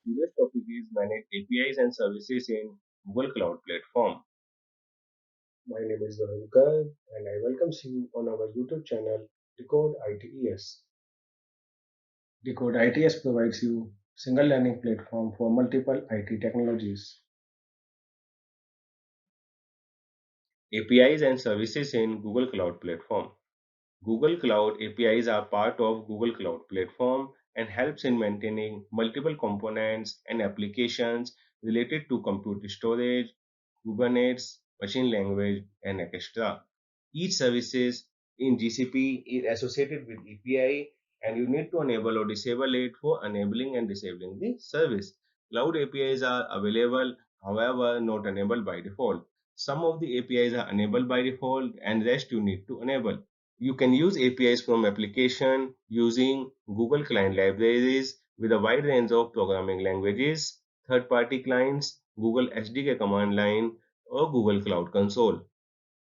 Today's topic is manage APIs and services in Google Cloud Platform. My name is Varunkar and I welcome you on our YouTube channel Decode ITES. Decode ITES provides you single learning platform for multiple IT technologies. APIs and services in Google Cloud Platform. Google Cloud APIs are part of Google Cloud Platform and helps in maintaining multiple components and applications related to compute storage, Kubernetes, machine language, and etc. Each services in GCP is associated with API and you need to enable or disable it for enabling and disabling the service. Cloud APIs are available, however, not enabled by default. Some of the APIs are enabled by default and rest you need to enable. You can use APIs from application using Google Client libraries with a wide range of programming languages, third-party clients, Google SDK command line, or Google Cloud Console.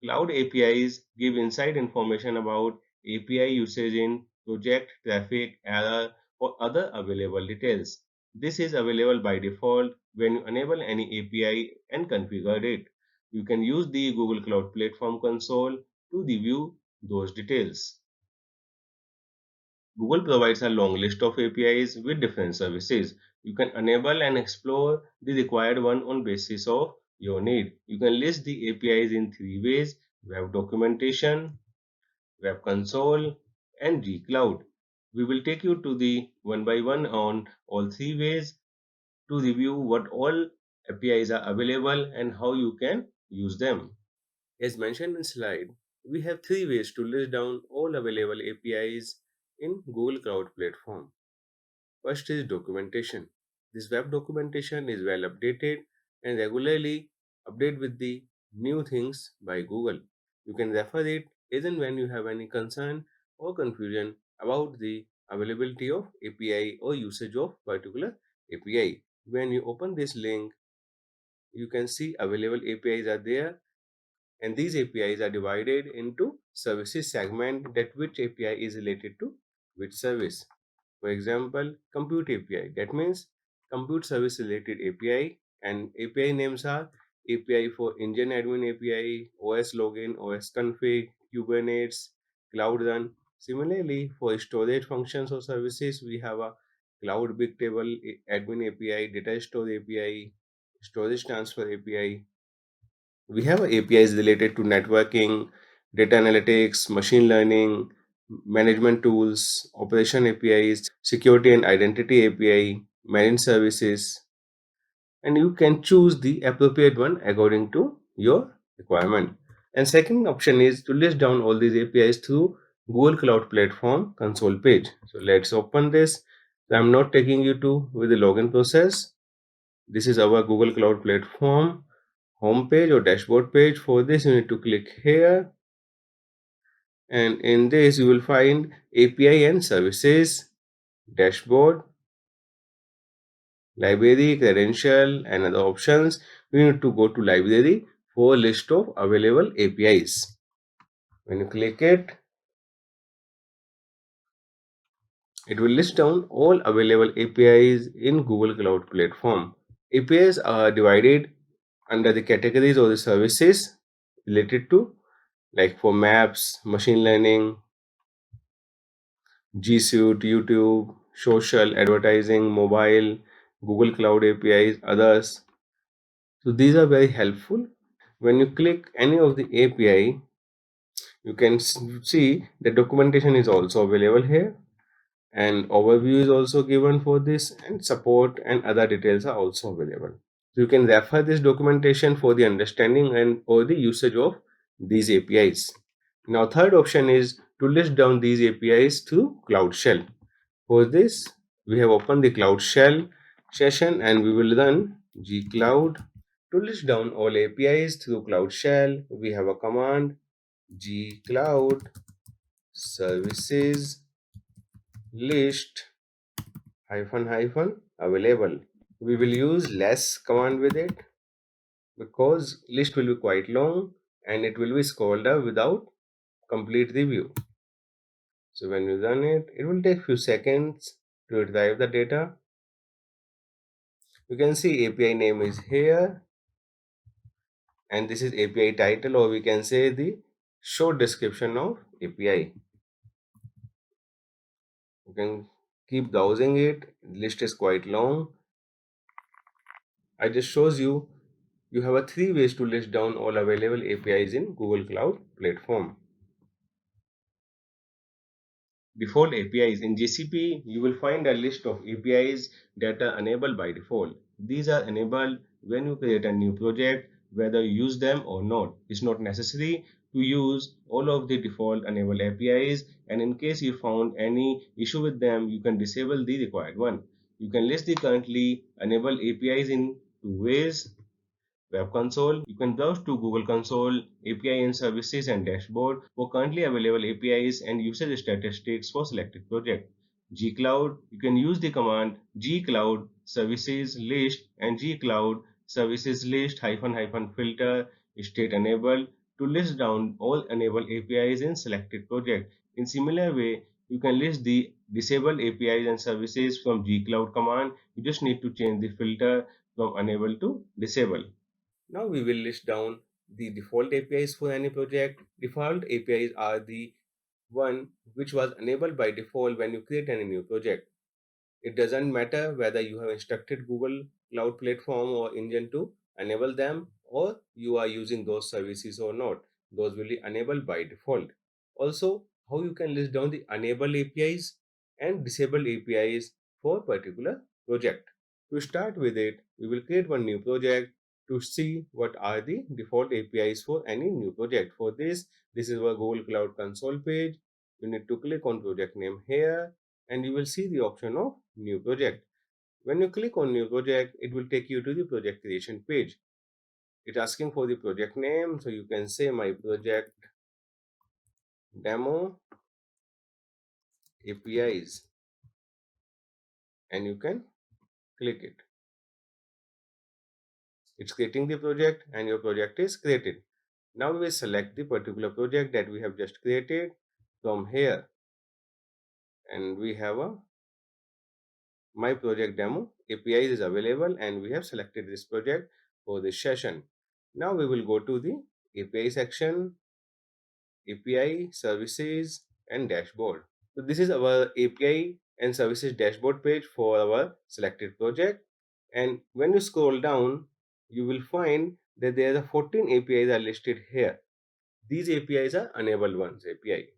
Cloud APIs give inside information about API usage in project, traffic, error, or other available details. This is available by default when you enable any API and configure it. You can use the Google Cloud Platform console to review those details. Google provides a long list of APIs with different services. You can enable and explore the required one on basis of your need. You can list the APIs in three ways: web documentation, web console, and gcloud. We will take you to the one by one on all three ways to review what all APIs are available and how you can use them. As mentioned in slide, we have three ways to list down all available APIs in Google Cloud Platform. First is documentation. This web documentation is well updated and regularly updated with the new things by Google. You can refer it even when you have any concern or confusion about the availability of API or usage of particular API. When you open this link, you can see available APIs are there, and these APIs are divided into services segment that which API is related to which service. For example, compute API. That means compute service related API, and API names are API for engine admin API, OS login, OS config, Kubernetes, Cloud Run. Similarly, for storage functions or services, we have a Cloud Bigtable admin API, data store API, storage transfer API. We have APIs related to networking, data analytics, machine learning, management tools, operation APIs, security and identity API, marine services, and you can choose the appropriate one according to your requirement. And second option is to list down all these APIs through Google Cloud Platform console page. So let's open this. So I'm not taking you to with the login process. This is our Google Cloud Platform homepage or dashboard page. For this, you need to click here, and in this, you will find API and services, dashboard, library, credential, and other options. We need to go to library for a list of available APIs. When you click it, it will list down all available APIs in Google Cloud Platform. APIs are divided under the categories or the services related to, like for maps, machine learning, G Suite, YouTube, social, advertising, mobile, Google Cloud APIs, others. So these are very helpful. When you click any of the API, you can see the documentation is also available here, and overview is also given for this, and support and other details are also available. So you can refer this documentation for the understanding and or the usage of these APIs. Now third option is to list down these APIs through Cloud Shell. For this, we have opened the Cloud Shell session and we will run gcloud to list down all APIs through Cloud Shell. We have a command gcloud services list hyphen hyphen available. We will use less command with it because list will be quite long and it will be scrolled up without complete review. So when you run it, it will take few seconds to retrieve the data. You can see API name is here, and this is API title, or we can say the short description of API. You can keep browsing it. The list is quite long. I just shows you have a three ways to list down all available APIs in Google Cloud Platform. Default APIs in GCP, you will find a list of APIs that are enabled by default. These are enabled when you create a new project, whether you use them or not. It's not necessary to use all of the default enabled APIs, and in case you found any issue with them, you can disable the required one. You can list the currently enabled APIs in two ways. Web Console, you can browse to Google Console, API and services and dashboard for currently available APIs and usage statistics for selected project. gCloud, you can use the command gcloud services list and gcloud services list filter state enabled to list down all enabled APIs in selected project. In similar way, you can list the disabled APIs and services from gcloud command. You just need to change the filter from enable to disable. Now we will list down the default APIs for any project. Default APIs are the one which was enabled by default when you create any new project. It doesn't matter whether you have instructed Google Cloud Platform or Engine to enable them, or you are using those services or not. Those will be enabled by default. Also, how you can list down the enable APIs and disable APIs for particular project. To start with it, we will create one new project to see what are the default APIs for any new project. For this is our Google Cloud Console page. You need to click on project name here, and you will see the option of new project. When you click on new project, it will take you to the project creation page. It's asking for the project name, so you can say my project demo APIs, and you can click it. It's creating the project and your project is created. Now we will select the particular project that we have just created from here, and we have a my project demo API is available, and we have selected this project for this session. Now we will go to the API section, API services and dashboard. So this is our API and services dashboard page for our selected project. And when you scroll down, you will find that there are 14 APIs are listed here. These APIs are enabled ones API.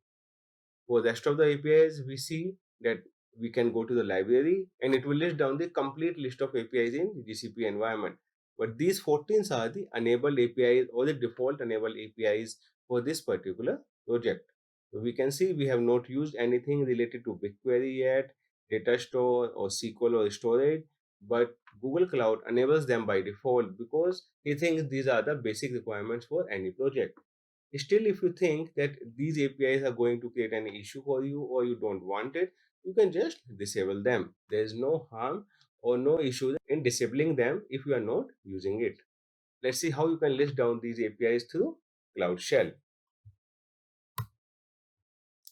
For the rest of the APIs, we see that we can go to the library and it will list down the complete list of APIs in GCP environment. But these 14 are the enabled APIs or the default enabled APIs for this particular project. So we can see we have not used anything related to BigQuery yet, data store or SQL or storage, but Google Cloud enables them by default because he thinks these are the basic requirements for any project. Still, if you think that these APIs are going to create any issue for you or you don't want it, you can just disable them. There is no harm or no issue in disabling them if you are not using it. Let's see how you can list down these APIs through Cloud Shell.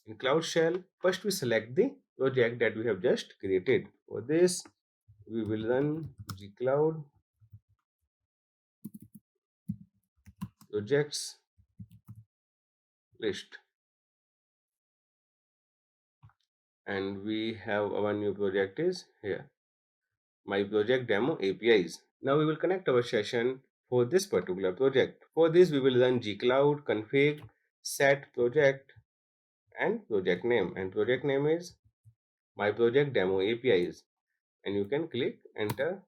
In Cloud Shell, first we select the project that we have just created. For this, we will run gcloud projects list, and we have our new project is here, my project demo APIs. Now we will connect our session for this particular project. For this, we will run gcloud config set project and project name. And project name is my project demo APIs. And you can click enter,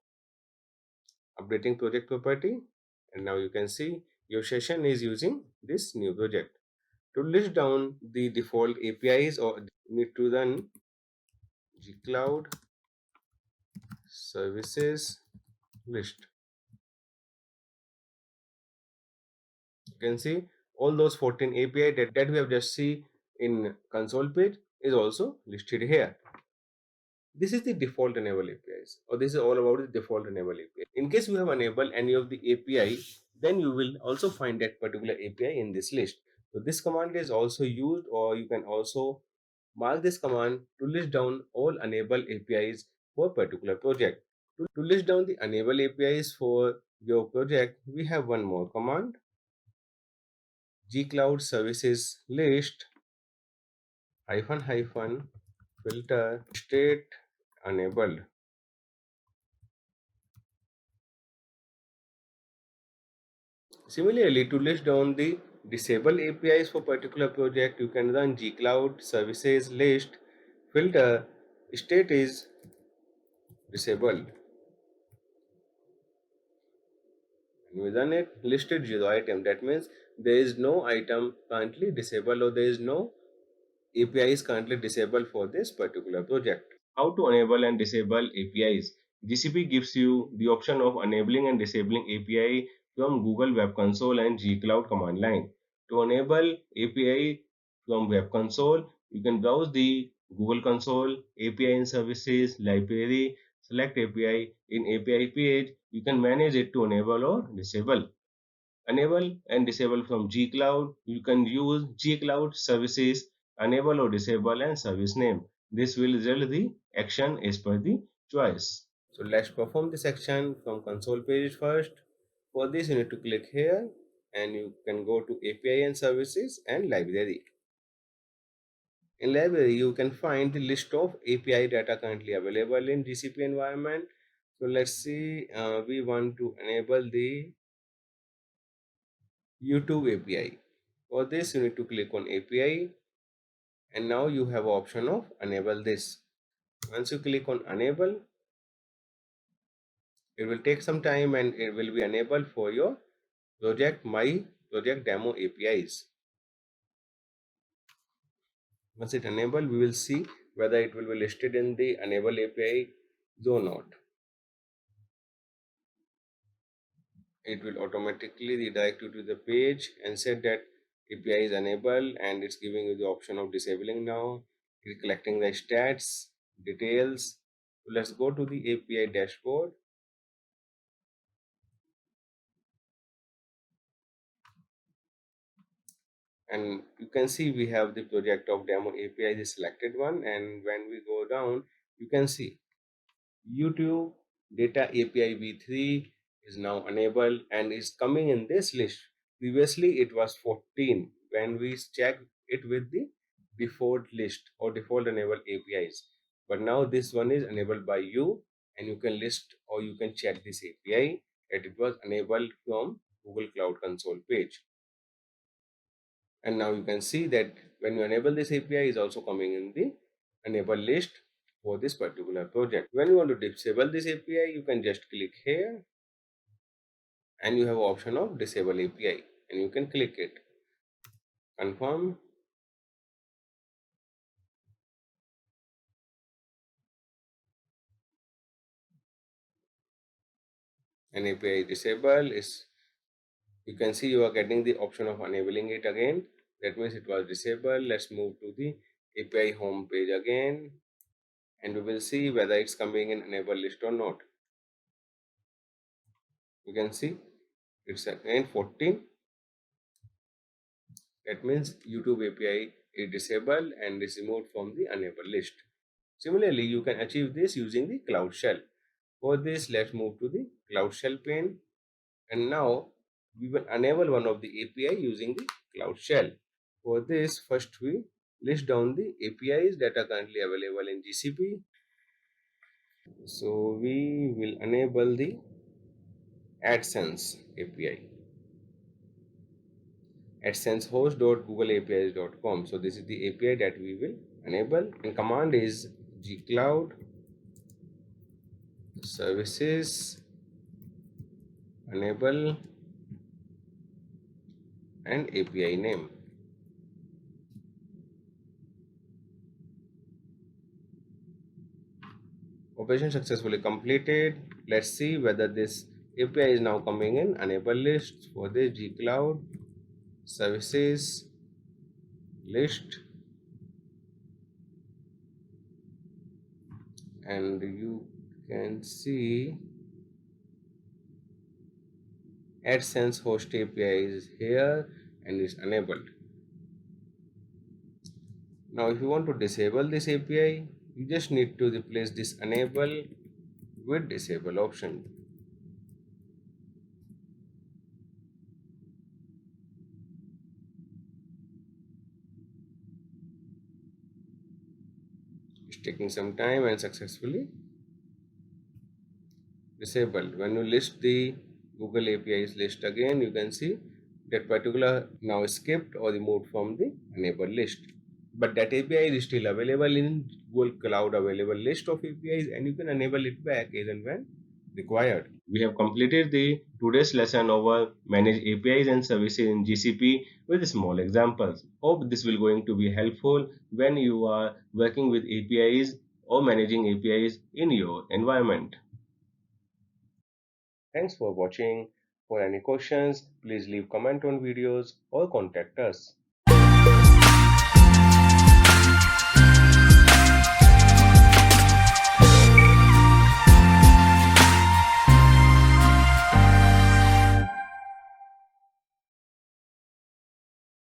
updating project property. And now you can see your session is using this new project. To list down the default APIs, or you need to run gcloud services list. You can see all those 14 API that we have just see in console page is also listed here. This is the default enable APIs, or this is all about the default enable API. In case you have enabled any of the API, then you will also find that particular API in this list. So this command is also used, or you can also mark this command to list down all enable APIs for particular project. To list down the enable APIs for your project, we have one more command, gcloud services list hyphen hyphen filter state enabled. Similarly, to list down the disable APIs for particular project, you can run gcloud services list filter state is disabled. And within it, listed zero item. That means there is no item currently disabled or there is no API is currently disabled for this particular project. How to enable and disable APIs? GCP gives you the option of enabling and disabling API from Google Web Console and gcloud command line. To enable API from Web Console, you can browse the Google Console, API in Services, Library, select API. In API page, you can manage it to enable or disable. Enable and disable from gcloud. You can use gcloud services, enable or disable and service name. This will result the action as per the choice. So let's perform this action from console page first. For this you need to click here and you can go to API and services and library. In library you can find the list of API data currently available in GCP environment. So let's see, we want to enable the YouTube API. For this you need to click on API and now you have option of enable this. Once you click on enable, it will take some time and it will be enabled for your project my project demo APIs. Once it enable, we will see whether it will be listed in the enable API or not. It will automatically redirect you to the page and said that API is enabled and it's giving you the option of disabling now. It's collecting the stats, details. So let's go to the API dashboard. And you can see we have the project of demo API, the selected one, and when we go down, you can see YouTube data API v3 is now enabled and is coming in this list. Previously it was 14 when we checked it with the default list or default enabled APIs, but now this one is enabled by you and you can list or you can check this API that it was enabled from Google Cloud Console page. And now you can see that when you enable this API is also coming in the enable list for this particular project. When you want to disable this API, you can just click here and you have option of disable API and you can click it. Confirm. And API disable is, you can see you are getting the option of enabling it again. That means it was disabled. Let's move to the API home page again and we will see whether it's coming in enable list or not. You can see it's again 14. That means YouTube API is disabled and is removed from the enable list. Similarly, you can achieve this using the Cloud Shell. For this, let's move to the Cloud Shell pane. And now we will enable one of the API using the Cloud Shell. For this, first we list down the APIs that are currently available in GCP. So we will enable the AdSense API. AdSense host.googleapis.com. So this is the API that we will enable, and command is gcloud services enable and API name. Operation successfully completed. Let's see whether this API is now coming in enable list. For this, gcloud services list, and you can see AdSense host API is here and is enabled. Now if you want to disable this API, you just need to replace this enable with disable option. It's taking some time and successfully disabled. When you list the Google APIs list again, you can see that particular now skipped or removed from the enable list. But that API is still available in Google Cloud available list of APIs, and you can enable it back as and when required. We have completed the today's lesson over manage APIs and services in GCP with small examples. Hope this will going to be helpful when you are working with APIs or managing APIs in your environment. Thanks for watching. For any questions, please leave comment on videos or contact us.